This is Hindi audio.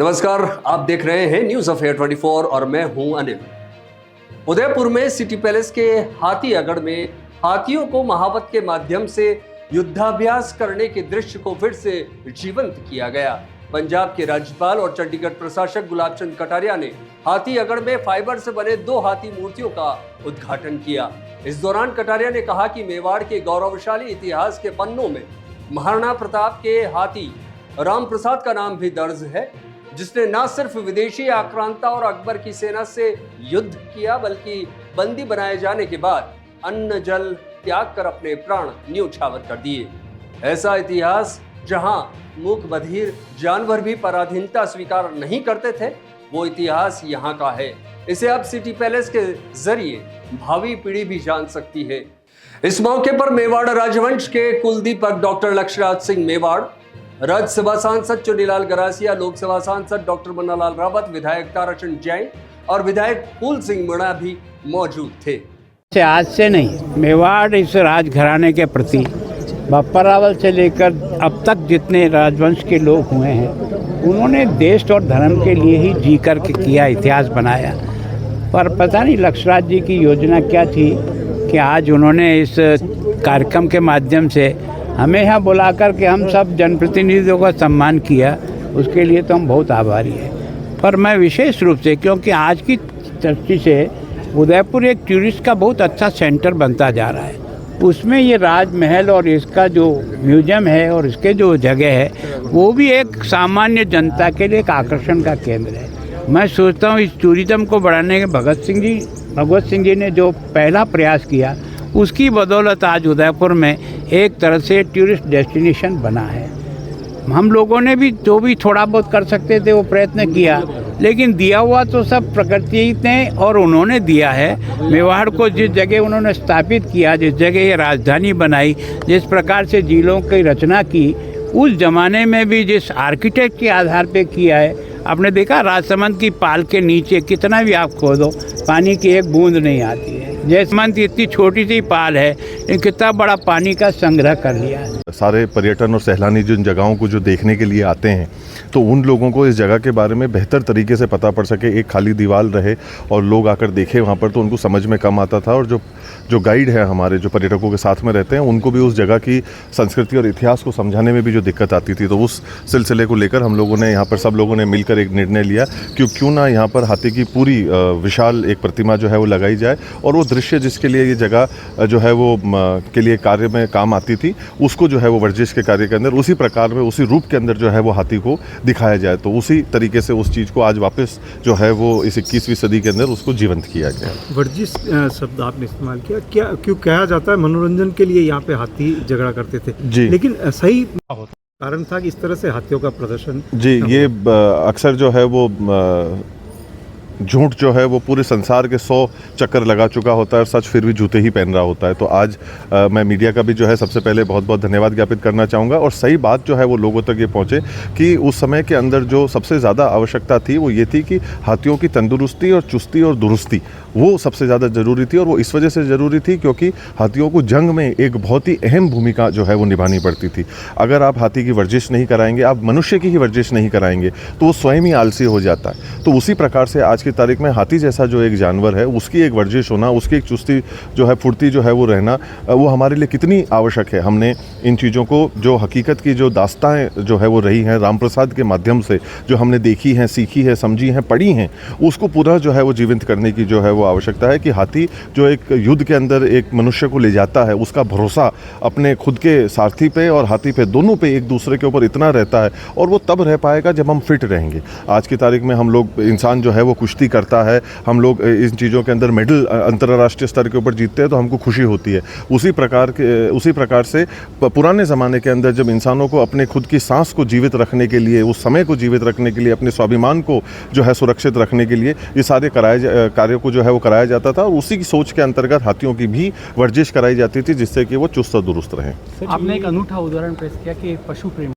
नमस्कार, आप देख रहे हैं न्यूज अफेयर 24 और मैं हूं अनिल। उदयपुर में सिटी पैलेस के हाथी अगड़ में हाथियों को महावत के माध्यम से युद्धाभ्यास करने के दृश्य को फिर से जीवंत किया गया। पंजाब के राज्यपाल और चंडीगढ़ प्रशासक गुलाब चंद कटारिया ने हाथी अगड़ में फाइबर से बने 2 हाथी मूर्तियों का उद्घाटन किया। इस दौरान कटारिया ने कहा कि मेवाड़ के गौरवशाली इतिहास के पन्नों में महाराणा प्रताप के हाथी राम प्रसाद का नाम भी दर्ज है, जिसने न सिर्फ विदेशी आक्रांता और अकबर की सेना से युद्ध किया, बल्कि बंदी बनाए जाने के बाद अन्न जल त्याग कर अपने प्राण न्योछावर कर दिए। ऐसा इतिहास जहां मूक बधिर जानवर भी पराधीनता स्वीकार नहीं करते थे, वो इतिहास यहाँ का है। इसे अब सिटी पैलेस के जरिए भावी पीढ़ी भी जान सकती है। इस मौके पर मेवाड़ राजवंश के कुलदीपक डॉक्टर लक्ष्यराज सिंह मेवाड़, राज्यसभा सांसद चुनीलाल गरासिया, लोकसभा सांसद डॉक्टर मन्नालाल रावत, विधायक ताराचंद जैन और विधायक फूल सिंह मीणा भी मौजूद थे। आज से नहीं, मेवाड़ इस राजघराने के प्रति बप्पा रावल से लेकर अब तक जितने राजवंश के लोग हुए हैं, उन्होंने देश और धर्म के लिए ही जी करके किया, इतिहास बनाया। पर पता नहीं लक्ष्यराज जी की योजना क्या थी कि आज उन्होंने इस कार्यक्रम के माध्यम से हमें यहाँ बुला कर के हम सब जनप्रतिनिधियों का सम्मान किया। उसके लिए तो हम बहुत आभारी हैं। पर मैं विशेष रूप से, क्योंकि आज की दृष्टि से उदयपुर एक टूरिस्ट का बहुत अच्छा सेंटर बनता जा रहा है, उसमें ये राजमहल और इसका जो म्यूजियम है और इसके जो जगह है, वो भी एक सामान्य जनता के लिए एक आकर्षण का केंद्र है। मैं सोचता हूँ इस टूरिज़्म को बढ़ाने के भगवत सिंह जी ने जो पहला प्रयास किया, उसकी बदौलत आज उदयपुर में एक तरह से टूरिस्ट डेस्टिनेशन बना है। हम लोगों ने भी जो भी थोड़ा बहुत कर सकते थे वो प्रयत्न किया, लेकिन दिया हुआ तो सब प्रकृति ने और उन्होंने दिया है। मेवाड़ को जिस जगह उन्होंने स्थापित किया, जिस जगह ये राजधानी बनाई, जिस प्रकार से झीलों की रचना की, उस ज़माने में भी जिस आर्किटेक्ट के आधार पे किया है। आपने देखा राजसमंद की पाल के नीचे कितना भी आप खोदो, पानी की एक बूंद नहीं आती है। जयसमंद की इतनी छोटी सी पाल है, लेकिन कितना बड़ा पानी का संग्रह कर लिया है। सारे पर्यटन और सैलानी जिन जगहों को जो देखने के लिए आते हैं, तो उन लोगों को इस जगह के बारे में बेहतर तरीके से पता पड़ सके। एक खाली दीवार रहे और लोग आकर देखें वहाँ पर, तो उनको समझ में कम आता था। और जो गाइड है हमारे, जो पर्यटकों के साथ में रहते हैं, उनको भी उस जगह की संस्कृति और इतिहास को समझाने में भी जो दिक्कत आती थी, तो उस सिलसिले को लेकर हम लोगों ने यहाँ पर सब लोगों ने मिलकर एक निर्णय लिया कि क्यों ना यहाँ पर हाथी की पूरी विशाल एक प्रतिमा जो है वो लगाई जाए, और वो दृश्य जिसके लिए ये जगह जो है वो के लिए कार्य में काम आती थी, उसको जो है वो वर्जिश के कार्य के अंदर उसी प्रकार में, उसी रूप के अंदर जो है वो हाथी को दिखाया जाए। तो उसी तरीके से उस चीज़ को आज वापस जो है वो इस 21वीं सदी के अंदर उसको जीवंत किया गया। वर्जिश शब्द आपने इस्तेमाल किया, क्या क्यों कहा जाता है? मनोरंजन के लिए यहाँ पे हाथी झगड़ा करते थे जी, लेकिन सही कारण था कि इस तरह से हाथियों का प्रदर्शन जी, ये अक्सर जो है वो झूठ जो है वो पूरे संसार के 100 चक्कर लगा चुका होता है और सच फिर भी जूते ही पहन रहा होता है। तो आज मैं मीडिया का भी जो है सबसे पहले बहुत बहुत धन्यवाद ज्ञापित करना चाहूँगा। और सही बात जो है वो लोगों तक ये पहुँचे कि उस समय के अंदर जो सबसे ज़्यादा आवश्यकता थी वो ये थी कि हाथियों की तंदुरुस्ती और चुस्ती और दुरुस्ती वो सबसे ज़्यादा ज़रूरी थी। और वो इस वजह से ज़रूरी थी क्योंकि हाथियों को जंग में एक बहुत ही अहम भूमिका जो है वो निभानी पड़ती थी। अगर आप हाथी की वर्जिश नहीं कराएंगे, आप मनुष्य की ही वर्जिश नहीं कराएंगे, तो वो स्वयं ही आलसी हो जाता है। तो उसी प्रकार से आज की तारीख में हाथी जैसा जो एक जानवर है, उसकी एक वर्जिश होना, उसकी एक चुस्ती जो है, फुर्ती जो है वो रहना, वो हमारे लिए कितनी आवश्यक है। हमने इन चीज़ों को, जो हकीकत की जो दास्ताएं जो है वो रही हैं राम प्रसाद के माध्यम से, जो हमने देखी हैं, सीखी है, समझी हैं, पढ़ी हैं, उसको पूरा जो है वो जीवित करने की जो है वो आवश्यकता है। कि हाथी जो एक युद्ध के अंदर एक मनुष्य को ले जाता है, उसका भरोसा अपने खुद के सारथी पे और हाथी पे, दोनों पे एक दूसरे के ऊपर इतना रहता है, और वो तब रह पाएगा जब हम फिट रहेंगे। आज की तारीख में हम लोग, इंसान जो है वो कुश्ती करता है, हम लोग इन चीज़ों के अंदर मेडल अंतर्राष्ट्रीय स्तर के ऊपर जीतते हैं तो हमको खुशी होती है। उसी प्रकार से पुराने ज़माने के अंदर जब इंसानों को अपने खुद की सांस को जीवित रखने के लिए, उस समय को जीवित रखने के लिए, अपने स्वाभिमान को जो है सुरक्षित रखने के लिए ये सारे कार्यों को जो है वो कराया जाता था। और उसी की सोच के अंतर्गत हाथियों की भी वर्जिश कराई जाती थी, जिससे कि वो चुस्त और दुरुस्त रहें। आपने एक अनूठा उदाहरण पेश किया कि पशु प्रेम